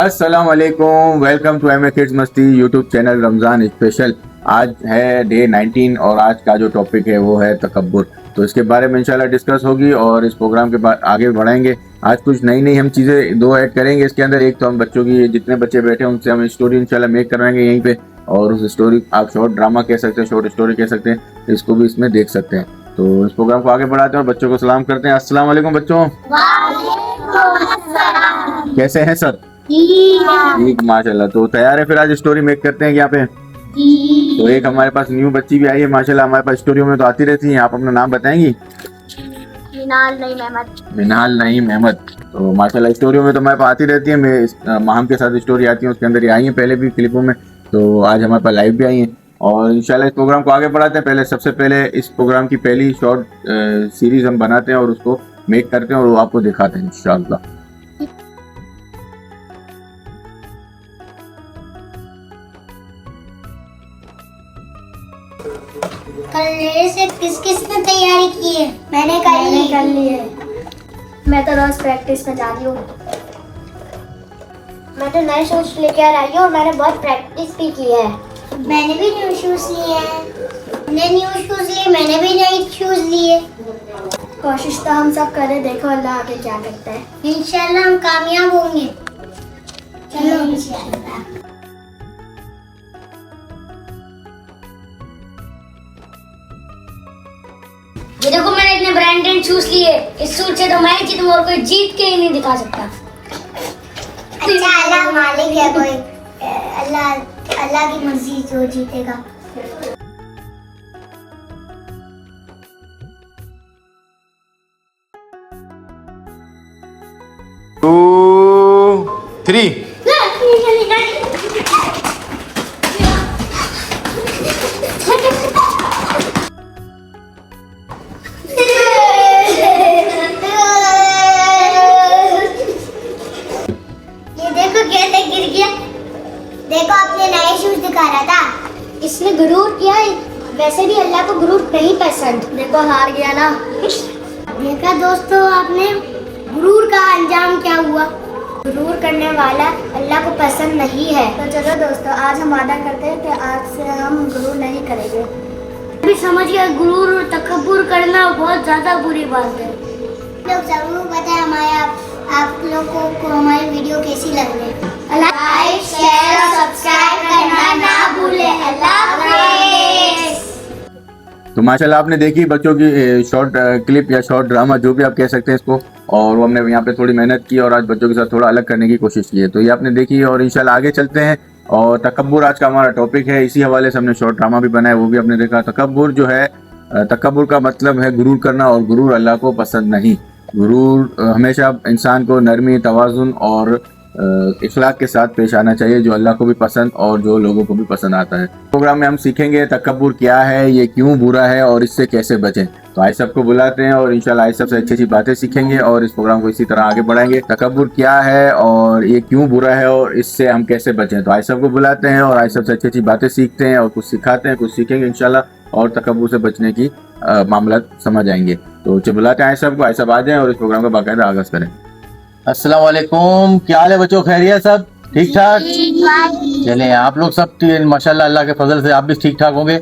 अस्सलाम वालेकुम, welcome to M A kids Masti YouTube channel Ramzan special. आज है डे 19 और आज का जो टॉपिक है वो है तकब्बुर। तो इसके बारे में इंशाल्लाह डिस्कस होगी और इस प्रोग्राम के बाद आगे बढ़ाएंगे। आज कुछ नई नई हम चीज़ें दो ऐड करेंगे इसके अंदर। एक तो हम बच्चों की जितने बच्चे बैठे हैं उनसे हम स्टोरी इंशाल्लाह मेक करवाएंगे यहीं पे, और उस स्टोरी आप शॉर्ट ड्रामा कह सकते हैं, शॉर्ट स्टोरी कह सकते हैं, इसको भी इसमें देख सकते हैं। तो इस प्रोग्राम को आगे बढ़ाते हैं और बच्चों को सलाम करते हैं। अस्सलाम वालेकुम बच्चों, कैसे हैं सब? ठीक माशाल्लाह। तो तैयार है फिर आज स्टोरी मेक करते हैं यहाँ पे। तो एक हमारे पास न्यू बच्ची भी आई है माशाल्लाह, हमारे पास स्टोरियों में तो आती रहती हैं। आप अपना नाम बताएंगी? मिनाल नईम अहमद। तो माशाल्लाह स्टोरियों में तो हमारे पास आती रहती है। मैं माहम के साथ स्टोरी आती है, उसके अंदर ये आई है पहले भी क्लिपों में, तो आज हमारे पास लाइव भी आई है। और इंशाल्लाह इस प्रोग्राम को आगे बढ़ाते हैं। सबसे पहले इस प्रोग्राम की पहली शॉर्ट सीरीज हम बनाते हैं और उसको मेक करते हैं और वो आपको दिखाते हैं इंशाल्लाह। कल से किसने तैयारी की है? मैंने कर ली है। मैं तो रोज प्रैक्टिस में जा रही हूँ। मैं तो नए शूज लेके आ रही हूँ और मैंने बहुत प्रैक्टिस भी की है। मैंने भी न्यू शूज लिए हैं। मैंने भी नए शूज लिए। कोशिश तो हम सब करें, देखो अल्लाह आगे क्या करता है। इंशाल्लाह हम कामयाब होंगे। चलो इंशाल्लाह। ये देखो मैंने इतने ब्रांडेड शूज लिए। इस सूट से तो मैं जीतूं और कोई जीत के ही नहीं दिखा सकता। अच्छा अल्लाह मालिक है, कोई अल्लाह की मर्जी जो जीतेगा। Two three. देखो अपने नए शूज दिखा रहा था। इसने गुरूर किया है। वैसे भी अल्लाह को गुरूर नहीं पसंद। देखो हार गया ना। देखा दोस्तों आपने गुरूर का अंजाम क्या हुआ। गुरूर करने वाला अल्लाह को पसंद नहीं है। तो चलो दोस्तों, आज हम वादा करते हैं कि आज से हम गुरूर नहीं करेंगे। अभी समझ गया, गुरूर और तकब्बुर करना बहुत ज्यादा बुरी बात है। लोग जरूर बताएं हमारे आप लोगों को हमारी वीडियो कैसी लग रही है। लाइक शेयर और सब्सक्राइब करना ना भूलें। अल्लाह हाफिज़। तो माशाल्लाह आपने देखी बच्चों की शॉर्ट क्लिप या शॉर्ट ड्रामा जो भी आप कह सकते हैं इसको, और वो हमने यहाँ पे थोड़ी मेहनत की और आज बच्चों के साथ थोड़ा अलग करने की कोशिश की है। तो ये आपने देखी और इंशाल्लाह आगे चलते हैं। और तकब्बुर आज का हमारा टॉपिक है, इसी हवाले से हमने शॉर्ट ड्रामा भी बनाया, वो भी आपने देखा। तकब्बुर जो है, तकब्बुर का मतलब है गुरूर करना, और गुरूर अल्लाह को पसंद नहीं। गुरूर हमेशा इंसान को नरमी, तवाज़ुन और इखलाक के साथ पेश आना चाहिए, जो अल्लाह को भी पसंद और जो लोगों को भी पसंद आता है। प्रोग्राम में हम सीखेंगे तकब्बुर क्या है, ये क्यों बुरा है और इससे कैसे बचें। तो आइए सबको बुलाते हैं और इंशाल्लाह आइए सबसे अच्छी अच्छी बातें सीखेंगे और इस प्रोग्राम को इसी तरह आगे बढ़ाएंगे। तकब्बुर क्या है और ये क्यों बुरा है और इससे हम कैसे बचें। तो आइए सबको बुलाते हैं और आइए सबसे अच्छी अच्छी बातें सीखते हैं और कुछ सिखाते हैं, कुछ सीखेंगे इंशाल्लाह, और तकब्बुर से बचने की मामला समझ आएंगे। तो बुलाते हैं सबको, आइए सब आ जाएं और इस प्रोग्राम का बाकायदा आगाज करें। अस्सलाम वालेकुम, क्या हाल है बच्चों? खैरियत? सब ठीक ठाक? चलें, आप लोग सब माशाल्लाह अल्लाह के फजल से आप भी ठीक ठाक होंगे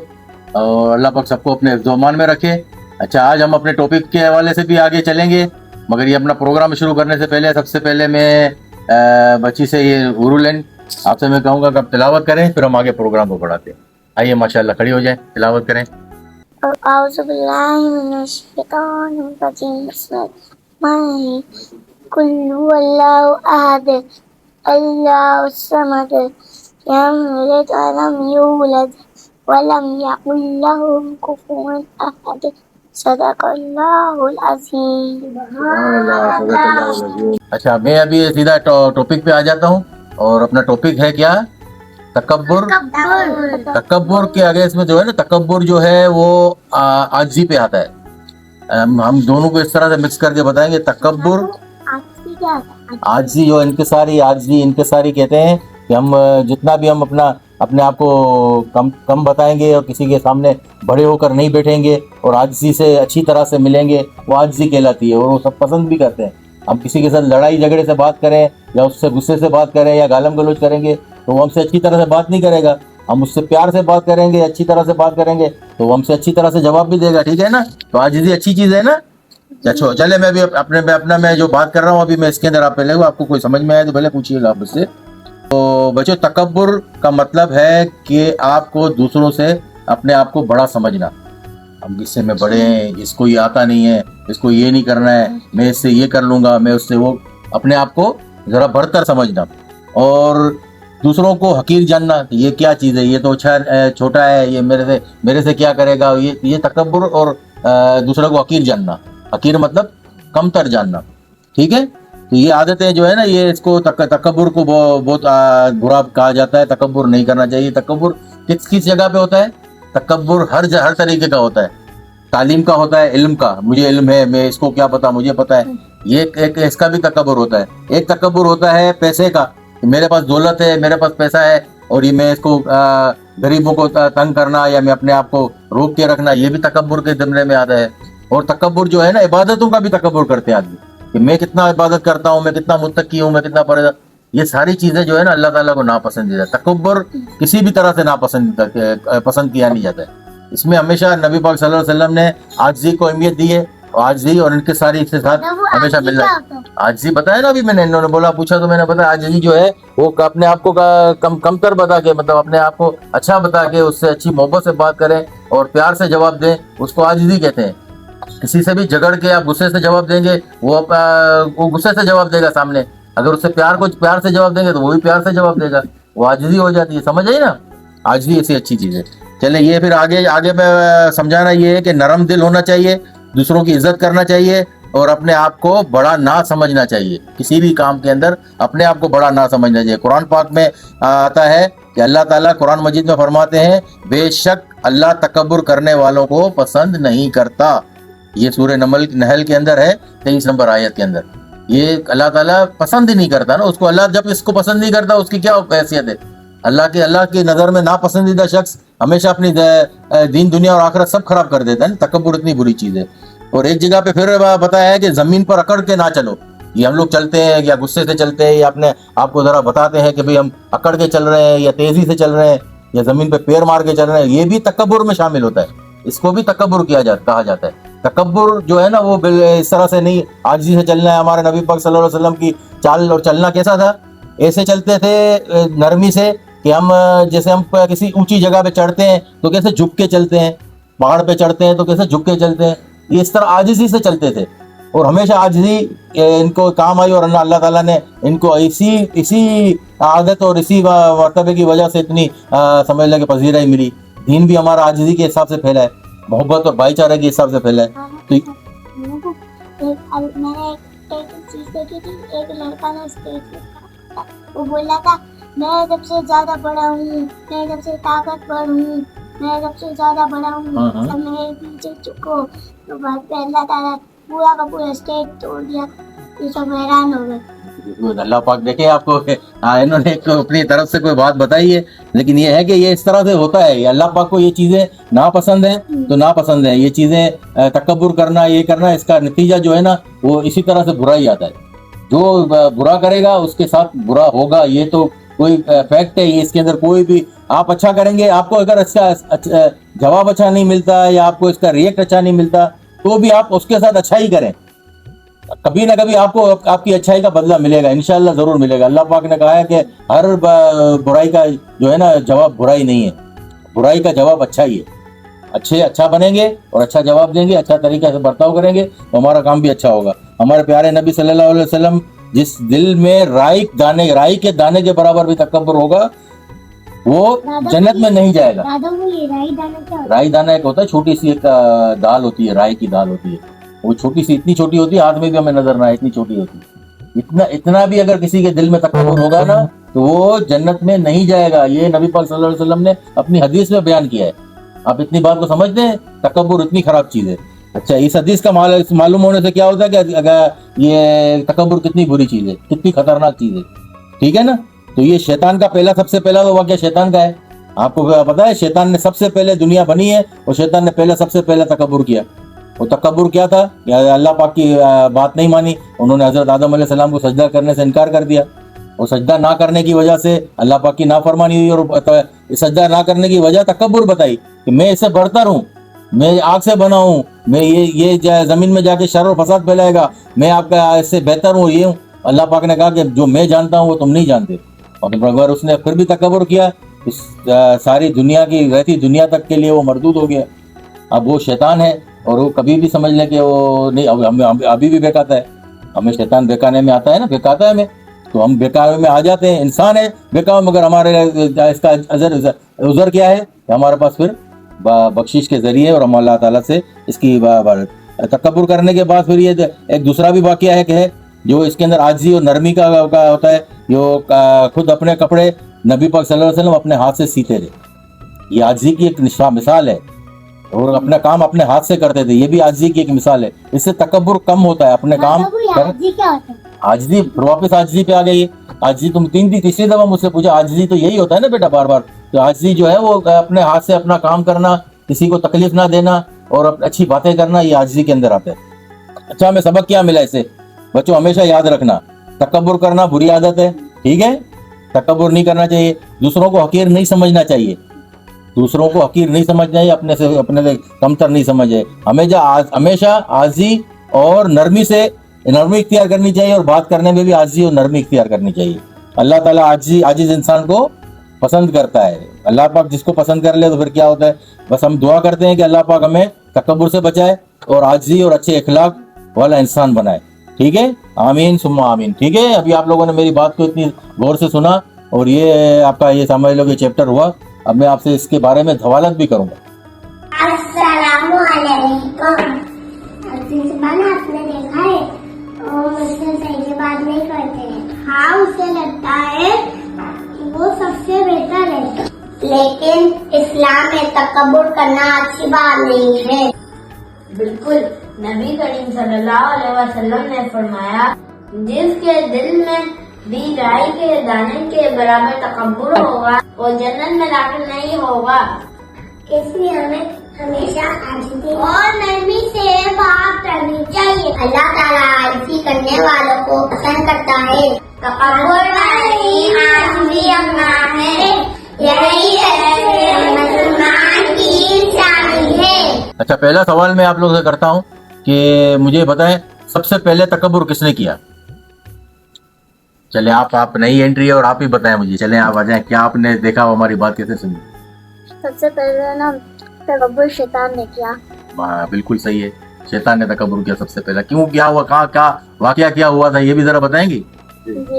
और अल्लाह पाक सबको अपने ज़मान में रखे। अच्छा, आज हम अपने टॉपिक के हवाले से भी आगे चलेंगे, मगर ये अपना प्रोग्राम शुरू करने से पहले सबसे पहले मैं बच्ची से ये उरुलन आपसे मैं कहूँगा कि आप तिलावत करें, फिर हम आगे प्रोग्राम को बढ़ाते हैं। आइए माशाल्लाह खड़ी हो जाए, तिलावत करें। कुल हुवल्लाहु अहद अल्लाहु समद लम यलिद वलम यूलद वलम यकुल लहू कुफुवन अहद। सदक़ल्लाहुल अज़ीम। अच्छा, मैं अभी सीधा टॉपिक पे आ जाता हूँ और अपना टॉपिक है क्या? तकब्बुर। तकब्बुर के आगे इसमें जो है ना, तकब्बुर जो है वो आजिज़ी पे आता है। हम दोनों को इस तरह से मिक्स करके बताएंगे। तकब्बुर आजिज़ी, जो आजिज़ी इंकिसारी कहते हैं कि हम जितना भी हम अपने आप को कम बताएंगे और किसी के सामने बड़े होकर नहीं बैठेंगे और आजिज़ी से अच्छी तरह से मिलेंगे, वो आजिज़ी कहलाती है और वो सब पसंद भी करते हैं। हम किसी के साथ लड़ाई झगड़े से बात करें या उससे गुस्से से बात करें या गालम गलोच करेंगे तो वो हमसे अच्छी तरह से बात नहीं करेगा। हम उससे प्यार से बात करेंगे, अच्छी तरह से बात करेंगे तो वो हमसे अच्छी तरह से जवाब भी देगा, ठीक है ना। तो आजिज़ी अच्छी चीज़ है ना। अच्छा चले, मैं अभी अपना मैं जो बात कर रहा हूँ अभी मैं इसके अंदर आप पहले आपको कोई समझ में आए तो पहले पूछिएगा आप मुझसे। तो बच्चों, तकब्बुर का मतलब है कि आपको दूसरों से अपने आप को बड़ा समझना। हम इससे में बड़े हैं, इसको ये आता नहीं है, इसको ये नहीं करना है, मैं इससे ये कर लूँगा, मैं उससे वो, अपने आप को ज़रा बढ़तर समझना और दूसरों को हकीर जानना। तो ये क्या चीज़ है, ये तो अच्छा छोटा है, ये मेरे से क्या करेगा, ये तकब्बुर और दूसरों को हकीर जानना। हकीर मतलब कमतर जानना, ठीक है। तो ये आदतें जो है ना, ये इसको तकब्बुर को बहुत बुरा कहा जाता है। तकब्बुर नहीं करना चाहिए। तकब्बुर किस जगह पे होता है? तकब्बुर हर तरीके का होता है। तालीम का होता है, इल्म का, मुझे इल्म है, मैं इसको क्या पता, मुझे पता है, ये एक इसका भी तकब्बुर होता है। एक तकब्बुर होता है पैसे का, मेरे पास दौलत है, मेरे पास पैसा है और ये मैं इसको गरीबों को तंग करना या मैं अपने आप को रोक के रखना, ये भी तकब्बुर के ज़मरे में आता है। और तकब्बुर जो है ना, इबादतों का भी तकब्बुर करते हैं आदमी कि मैं कितना इबादत करता हूँ, मैं कितना मुत्तकी हूँ, मैं कितना परहेज़गार। ये सारी चीजें जो है ना अल्लाह ताला को नापसंदीदा। तकब्बुर किसी भी तरह से पसंद किया नहीं जाता है। इसमें हमेशा नबी पाक सल्लल्लाहु अलैहि वसल्लम ने आजिज़ी को अहमियत दी है। आजिज़ी और इनके सारी इसके साथ हमेशा मिलना। आजिज़ी बताया ना अभी मैंने, इन्होंने बोला, पूछा तो मैंने बताया। आजिज़ी जो है वो अपने आप को कमतर बता के, मतलब अपने आप को अच्छा बता के उससे अच्छी मोहब्बत से बात करें और प्यार से जवाब दें, उसको आजिज़ी कहते हैं। किसी से भी झगड़ के आप गुस्से से जवाब देंगे, वो गुस्से से जवाब देगा सामने। अगर उससे प्यार से जवाब देंगे तो वो भी प्यार से जवाब देगा, वो आजिज़ी हो जाती है। समझ आई ना, आजिज़ी ऐसी अच्छी चीज़ है। चले, ये फिर आगे मैं समझाना ये है कि नरम दिल होना चाहिए, दूसरों की इज्जत करना चाहिए और अपने आप को बड़ा ना समझना चाहिए। किसी भी काम के अंदर अपने आप को बड़ा ना समझना चाहिए। कुरान पाक में आता है कि अल्लाह ताला कुरान मजीद में फरमाते हैं, बेशक अल्लाह तकब्बुर करने वालों को पसंद नहीं करता। ये सूरह नहल के अंदर है, 23 नंबर आयत के अंदर। ये अल्लाह ताला पसंद ही नहीं करता ना उसको। अल्लाह जब इसको पसंद नहीं करता उसकी क्या हैसियत है? अल्लाह की नज़र में नापसंदीदा शख्स हमेशा अपनी दीन दुनिया और आखिरत सब खराब कर देता है। तकब्बुर इतनी बुरी चीज़ है। और एक जगह पे फिर बताया है कि ज़मीन पर अकड़ के ना चलो। ये हम लोग चलते हैं या गुस्से से चलते हैं या अपने आपको ज़रा बताते हैं कि भाई हम अकड़ के चल रहे हैं या तेज़ी से चल रहे हैं या ज़मीन पे पैर मार के चल रहे हैं, ये भी तकब्बुर में शामिल होता है। इसको भी तकब्बुर कहा जाता है। तकब्बुर जो है ना वो इस तरह से नहीं, आजिज़ी से चलना है। हमारे नबी पाक सल्लल्लाहु अलैहि वसल्लम की चाल और चलना कैसा था? ऐसे चलते थे नरमी से कि हम जैसे हम किसी ऊंची जगह पे चढ़ते हैं तो कैसे झुक के चलते हैं, पहाड़ पे चढ़ते हैं तो कैसे झुक के चलते हैं, ये इस तरह आजिज़ी से चलते थे। और हमेशा आजिज़ी इनको काम आई और अल्लाह ताला ने इनको इसी आदत और इसी मर्तबे की वजह से इतनी समझ लें कि पजीराई मिली। दीन भी हमारा आजिज़ी के हिसाब से फैला है, मोहब्बत और भाईचारे के हिसाब से फैला है। तो मैंने एक चीज देखी थी, एक लड़का ने स्टेज पे वो बोला था, मैं सबसे ज्यादा बड़ा हूँ, मैं सबसे ताकतवर हूँ, मैं सबसे ज्यादा बड़ा हूँ, सब मेरे पीछे चुको। तो बाद में अल्लाह ताला पूरा का पूरा स्टेज तोड़ दिया। ये सब हैरान हो गए। अल्लाह पाक देखे आपको, इन्होंने अपनी तरफ से कोई बात बताई है, लेकिन ये है कि ये इस तरह से होता है। अल्लाह पाक को ये चीज़ें नापसंद हैं तो नापसंद है। ये चीज़ें तकब्बुर करना, ये करना, इसका नतीजा जो है ना वो इसी तरह से बुरा ही आता है। जो बुरा करेगा उसके साथ बुरा होगा, ये तो कोई फैक्ट है। ये इसके अंदर कोई भी आप अच्छा करेंगे, आपको अगर इसका जवाब अच्छा नहीं मिलता या आपको इसका रिएक्ट अच्छा नहीं मिलता तो भी आप उसके साथ अच्छा ही करें। कभी ना कभी आपको आपकी अच्छाई का बदला मिलेगा, इंशाल्लाह जरूर मिलेगा। अल्लाह पाक ने कहा है कि हर बुराई का जो है ना जवाब बुराई नहीं है, बुराई का जवाब अच्छा ही है। अच्छा बनेंगे और अच्छा जवाब देंगे, अच्छा तरीके से बर्ताव करेंगे तो हमारा काम भी अच्छा होगा। हमारे प्यारे नबी सल्लल्लाहु अलैहि वसल्लम, जिस दिल में राई के दाने के बराबर भी तकब्बुर होगा वो जन्नत में नहीं जाएगा। राई दाना एक होता है, छोटी सी एक दाल होती है, राई की दाल होती है। वो छोटी सी, इतनी छोटी होती है, हाथ में भी हमें नजर ना आए, इतनी छोटी होती है। इतना भी अगर किसी के दिल में तकब्बुर होगा ना तो वो जन्नत में नहीं जाएगा। ये नबी पाक सल्लल्लाहु अलैहि वसल्लम ने अपनी हदीस में बयान किया है। आप इतनी बात को समझते हैं, तकब्बुर इतनी खराब चीज है। अच्छा, इस हदीस का मालूम होने से क्या होता है कि अगर ये तकब्बुर कितनी बुरी चीज है, कितनी खतरनाक चीज है, ठीक है ना। तो ये शैतान का सबसे पहला तो वाक़या शैतान का है। आपको पता है शैतान ने सबसे पहले दुनिया बनी है और शैतान ने सबसे पहले तकब्बुर किया। वो तकब्बुर क्या था? अल्लाह पाक की बात नहीं मानी, उन्होंने हजरत आदम अलैहिस्सलाम को सजदा करने से इनकार कर दिया, और सजदा ना करने की वजह से अल्लाह पाक की नाफरमानी हुई, और सजदा ना करने की वजह तकब्बुर बताई कि मैं इससे बढ़तर हूँ, मैं आग से बना हूँ, मैं ये जमीन में जाके शर और फसाद फैलाएगा, मैं आपका इससे बेहतर हूँ, ये हूँ। अल्लाह पाक ने कहा कि जो मैं जानता हूँ वो तुम नहीं जानते। और अगर उसने फिर भी तकब्बुर किया तो सारी दुनिया की रहती दुनिया तक के लिए वो मरदूद हो गया। अब वो शैतान है, और वो कभी भी समझ ले कि वो नहीं, अभी भी बेकाता है। हमें शैतान बेकाने में आता है ना, बेकाता है हमें, तो हम बेकार में आ जाते हैं। इंसान है बेकार, मगर हमारे इसका उज़र क्या है? हमारे पास फिर बख्शिश के जरिए और हम अल्लाह ताला से इसकी तकब्बुर करने के बाद फिर ये एक दूसरा भी वाक़या है कि जो इसके अंदर आजिज़ी और नरमी का होता है। जो खुद अपने कपड़े नबी पाक सल्लल्लाहु अलैहि वसल्लम अपने हाथ से सीते थे, ये आजिज़ी की एक मिसाल है, और अपना काम अपने हाथ से करते थे, ये भी आजिज़ी की एक मिसाल है। इससे तकब्बुर कम होता है, अपने काम आजिज़ी। वापस आजिज़ी पे आ गई। आजिज़ी तुम तीसरी दफा मुझसे पूछा, आजिज़ी तो यही होता है ना बेटा, बार बार। तो आजिज़ी जो है वो अपने हाथ से अपना काम करना, किसी को तकलीफ ना देना और अच्छी बातें करना, ये आजिज़ी के अंदर आता है। अच्छा, हमें सबक क्या मिला इससे? बच्चों हमेशा याद रखना, तकब्बुर करना बुरी आदत है, ठीक है? तकब्बुर नहीं करना चाहिए, दूसरों को हकीर नहीं समझना चाहिए, दूसरों को हकीर नहीं समझना चाहिए, अपने से कमतर नहीं समझे। हमेशा आजी और नरमी इख्तियार करनी चाहिए, और बात करने में भी आजी और नरमी इख्तियार करनी चाहिए। अल्लाह ताला आजिज इंसान को पसंद करता है। अल्लाह पाक जिसको पसंद कर ले तो फिर क्या होता है? बस हम दुआ करते हैं कि अल्लाह पाक हमें तकब्बुर से बचाए और आजी और अच्छे इखलाक वाला इंसान बनाए, ठीक है? आमीन सुम्मा आमीन। ठीक है, अभी आप लोगों ने मेरी बात को इतनी गौर से सुना, और ये आपका ये समझ लो कि चैप्टर हुआ। अब मैं आपसे इसके बारे में हवालत भी करूंगा। अस्सलामुअलैकुम। आपने देखा है वो मुझसे सही से बात नहीं करते हैं। हाँ, उसे लगता है कि वो सबसे बेहतर है, लेकिन इस्लाम में तकब्बुर करना अच्छी बात नहीं है। बिल्कुल, नबी करीम सल्लल्लाहु अलैहि वसल्लम ने फरमाया, जिसके दिल में भी राई के दाने के बराबर तकब्बुर होगा वो जन्नत में दाखिल नहीं होगा। इसलिए हमें हमेशा आजिज़ी और नरमी से बात करनी चाहिए। अल्लाह ताला आजिज़ी करने वालों को पसंद करता है। तकब्बुर नहीं, आजिज़ी अपना है, यही मुसलमान की शान है। अच्छा, पहला सवाल मैं आप लोगों से करता हूँ कि मुझे बताएं, सबसे पहले तकब्बुर किसने किया? चले आप नई एंट्री है और आप ही बताएं मुझे। चले आप आ जाएं, क्या आपने देखा, हमारी बात कैसे सुनी? सबसे पहले ना तकब्बुर शैतान ने किया। बिल्कुल सही है, शैतान ने तकब्बुर किया सबसे पहला। क्यों, क्या हुआ, कहाँ वाकया क्या हुआ था, ये भी जरा बताएंगी?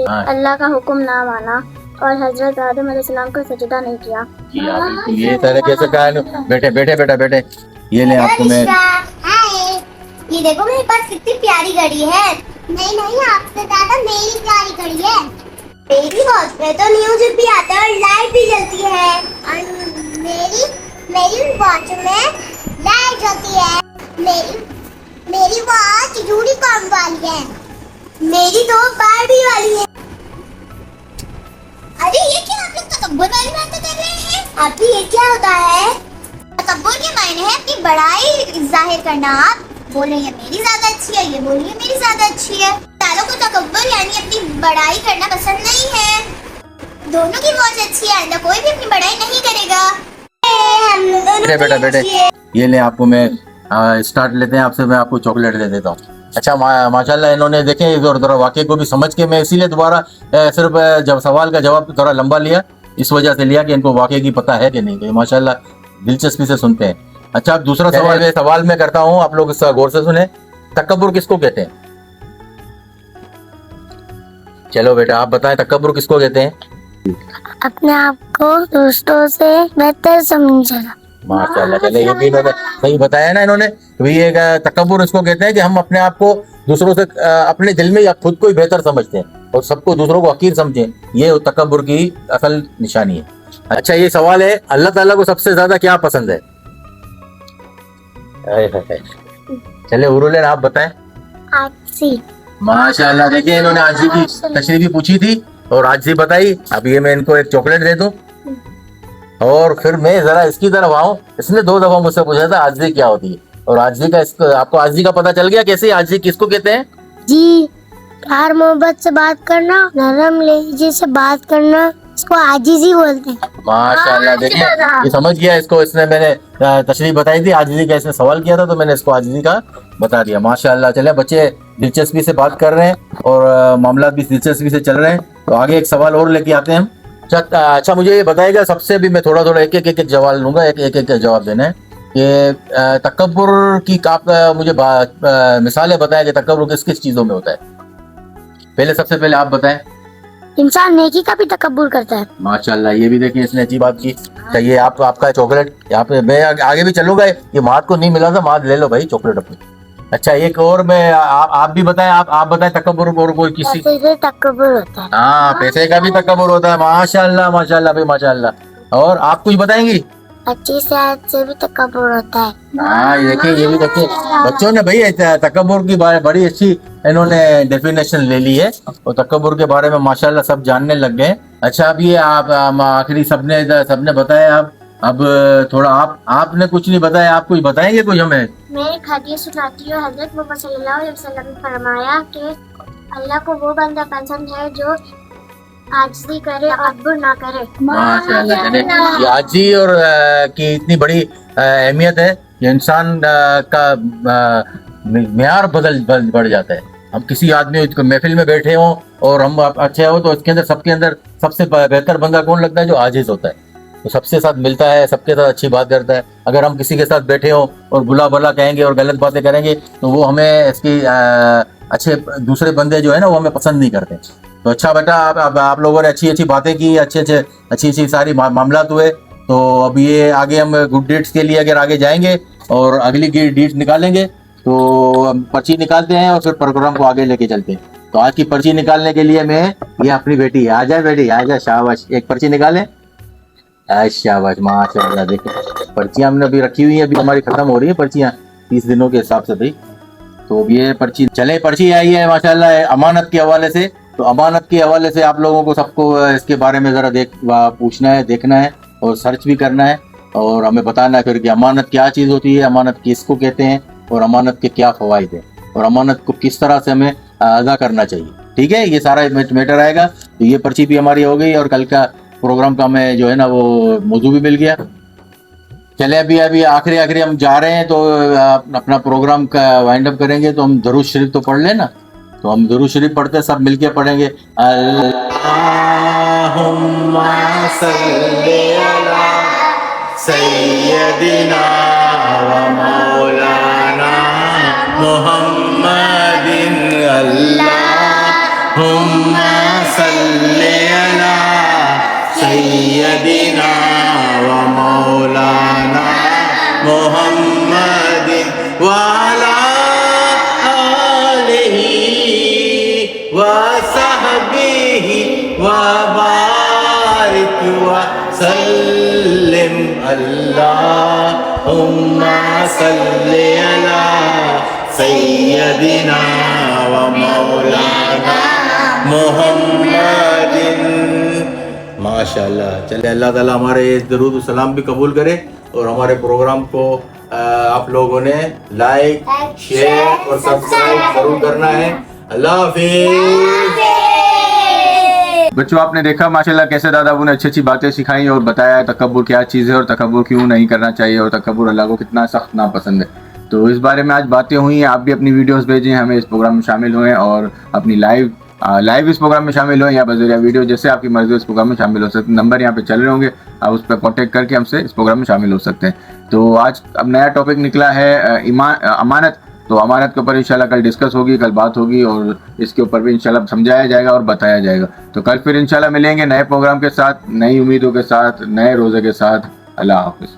हाँ। अल्लाह का हुक्म ना माना और हजरत आदम अलैहिस्सलाम को सजदा नहीं किया। बिल्कुल, ये तरह कैसे कहा? बैठे बैठे बेटा बैठे, ये ले आपको मैं। ये देखो मेरे पास कितनी प्यारी घड़ी है। नहीं नहीं, आपसे ज्यादा मेरी प्यारी घड़ी है। मेरी वॉच पे तो न्यूज़ भी आता है और लाइट भी जलती है, और मेरी वॉच में लाइट होती है। मेरी वॉच यूनिकॉर्न वाली है, मेरी तो बारबी वाली है। अरे ये क्या आप लोग तकब्बुर वाली बातें कर रहे हैं? आपकी ये क्या होता है? तकब्बुर के मायने है अपनी बड़ाई जाहिर करना। आप बोले ये मेरी ज्यादा अच्छी है, ये बोलिए मेरी ज्यादा अच्छी है। तारों को तकब्बुर यानी अपनी बड़ाई करना पसंद नहीं है। दोनों की वॉच अच्छी है, अंदर कोई भी अपनी बड़ाई नहीं करेगा। हम दोनों बेटा बेटे, ये ले आपको मैं स्टार्ट लेते हैं आपसे, मैं आपको चॉकलेट दे देता हूँ। अच्छा, माशाल्लाह इन्होंने देखे थोड़ा वाक़े को भी समझ के, मैं इसीलिए दोबारा सिर्फ जब सवाल का जवाब थोड़ा लंबा लिया, इस वजह से लिया कि इनको वाक़े की पता है कि नहीं। तो माशाल्लाह दिलचस्पी से सुनते हैं। अच्छा, अब दूसरा सवाल मैं करता हूँ, आप लोग गौर से सुने। तकब्बुर किसको कहते हैं? चलो बेटा आप बताएं, तकब्बुर किसको कहते हैं? अपने आप को दूसरों से बेहतर समझना। माशाल्लाह, चले ये भी इन्होंने सही बताया ना इन्होंने। ये तकब्बुर इसको कहते हैं कि हम अपने आप को दूसरों से अपने दिल में या खुद को ही बेहतर समझते हैं और सबको दूसरों को हकीर समझें। ये तकब्बुर की असल निशानी है। अच्छा, ये सवाल है, अल्लाह ताला को सबसे ज्यादा क्या पसंद है? चले उरुलन आप बताएं। आजी। माशाल्लाह, देखिए इन्होंने आजी की तशरीह भी पूछी थी और आजी बताई। अब ये मैं इनको एक चॉकलेट दे दूं और फिर मैं जरा इसकी तरफ आऊं। इसने 2 दफा मुझसे पूछा था आजी क्या होती है, और आजिज़ी का आपको आजिज़ी का पता चल गया कैसे आजिज़ी किसको कहते हैं? जी, प्यार मोहब्बत से बात करना, नरम लहजे से बात करना, इसको आजीजी बोलते हैं। माशाल्लाह, देखिए ये समझ गया इसको, इसने मैंने तशरीह बताई थी आजिज़ी का, इसने सवाल किया था तो मैंने इसको आजिज़ी का बता दिया। माशाल्लाह, चले बच्चे दिलचस्पी से बात कर रहे हैं और मामला भी दिलचस्पी से चल रहे हैं। तो आगे एक सवाल और लेके आते हैं हम। अच्छा मुझे ये बताइएगा, सबसे भी मैं थोड़ा थोड़ा एक एक जवाब लूंगा, एक जवाब देना है कि तकब्बुर की आप मुझे मिसालें बताएं कि तकब्बुर किस किस चीज़ों में होता है। पहले सबसे पहले आप बताएं। इंसान नेकी का भी तकब्बुर करता है। माशाल्लाह, ये भी देखिए इसने अच्छी बात की। चाहिए आपका चॉकलेट यहाँ पे, मैं आगे भी चलूंगा, ये माद को नहीं मिला था, माद ले लो भाई चॉकलेट अपनी। अच्छा एक और मैं आप भी बताएं, आप बताएं तकब्बुर और कोई किसी पैसे तकब्बुर होता है। हाँ, पैसे का भी तकब्बुर होता है। माशाल्लाह माशाल्लाह भाई माशाल्लाह। और आप कुछ बताएंगी? अच्छी सेहत से भी तकब्बुर होता है। हाँ ये भी देखिए बच्चों ने भाई तकब्बुर की बड़ी अच्छी इन्होंने डेफिनेशन ले ली है और तकब्बुर के बारे में माशाल्लाह सब जानने लग गए। अच्छा अब ये आप आखिरी सबने बताया, अब थोड़ा आपने कुछ नहीं बताया, आप कुछ बताएंगे कुछ हमें? मैं एक हदीस सुनाती हूँ। हजरत मोहम्मद सल्लल्लाहु अलैहि वसल्लम ने फरमाया कि अल्लाह को वो बंदा पसंद है जो आजिज़ी करे, तकब्बुर ना करे। माशाल्लाह, ये आजिज़ी और की इतनी बड़ी अहमियत है कि इंसान का मेयार बढ़ जाता है। हम किसी आदमी महफिल में बैठे हों और हम अच्छे हो तो इसके अंदर सबके अंदर सबसे बेहतर बंदा कौन लगता है? जो आजिज़ होता है, तो सबसे साथ मिलता है, सबके साथ अच्छी बात करता है। अगर हम किसी के साथ बैठे हों और बुला भला कहेंगे और गलत बातें करेंगे तो वो हमें इसकी अच्छे दूसरे बंदे जो है ना वो हमें पसंद नहीं करते। तो अच्छा बेटा, आप लोगों ने अच्छी बातें की, अच्छी सारी मामला हुए। तो अब ये आगे हम गुड डीड्स के लिए अगर आगे जाएंगे और अगली डीड्स निकालेंगे तो हम पर्ची निकालते हैं और फिर प्रोग्राम को आगे लेके चलते हैं। तो आज की पर्ची निकालने के लिए मैं, ये अपनी बेटी है, आ जाए बेटी आ जाए, शाबाश, एक पर्ची निकालें। शाबाश माशाल्लाह, देखिए पर्चियाँ हमने अभी रखी हुई है, अभी हमारी खत्म हो रही है पर्चियाँ 30 दिनों के हिसाब से भाई। तो ये पर्ची चले, पर्ची आई है माशाल्लाह अमानत के हवाले से। तो अमानत के हवाले से आप लोगों को सबको इसके बारे में ज़रा पूछना है, देखना है और सर्च भी करना है और हमें बताना है फिर कि अमानत क्या चीज़ होती है, अमानत किसको कहते हैं और अमानत के क्या फ़वाइद हैं और अमानत को किस तरह से हमें अदा करना चाहिए। ठीक है, ये सारा मैटर आएगा। तो ये पर्ची भी हमारी हो गई और कल का प्रोग्राम का हमें जो है ना वो मौजू भी मिल गया। चले अभी आखिरी हम जा रहे हैं तो अपना प्रोग्राम का वाइंड अप करेंगे। तो हम दरूद शरीफ तो पढ़ लेना, तो हम दरूद शरीफ पढ़ते सब मिलके पढ़ेंगे। अल्लाहुम्मा सल्ली अला सय्यदिना व मौलाना मुहम्मदिन, अल्लाहुम्मा सल्ली अला सय्यदिना व मौलाना मुहम्मदिन व अला आलिही व सहबिही व बारिक व सल्लिम, अल्लाहुम्मा सल्ली अला सय्यदिना व मौलाना मुहम्मदिन। माशाल्लाह, चले अल्लाह ताला हमारे दरूद सलाम भी कबूल करे और हमारे प्रोग्राम को आप लोगों ने लाइक शेयर और सब्सक्राइब जरूर करना है। अल्लाह हाफिज़। बच्चों आपने देखा माशाल्लाह कैसे दादा ने अच्छी बातें सिखाई और बताया तकब्बुर क्या चीज़ है और तकब्बुर क्यों नहीं करना चाहिए और तकब्बुर अल्लाह को कितना सख्त नापसंद है। तो इस बारे में आज बातें हुई हैं। आप भी अपनी वीडियोस भेजें, हमें इस प्रोग्राम में शामिल हुए और अपनी लाइव इस प्रोग्राम में शामिल हुए या बज़रिया वीडियो, जैसे आपकी मर्जी इस प्रोग्राम में शामिल हो सकते हैं। नंबर यहाँ पे चल रहे होंगे, आप उस पर कॉन्टेक्ट करके हमसे इस प्रोग्राम में शामिल हो सकते हैं। तो आज अब नया टॉपिक निकला है अमानत। तो अमानत के ऊपर इंशाल्लाह कल डिस्कस होगी, कल बात होगी और इसके ऊपर भी इंशाल्लाह समझाया जाएगा और बताया जाएगा। तो कल फिर इंशाल्लाह मिलेंगे नए प्रोग्राम के साथ, नई उम्मीदों के साथ, नए रोज़े के साथ। अल्लाह हाफिज़।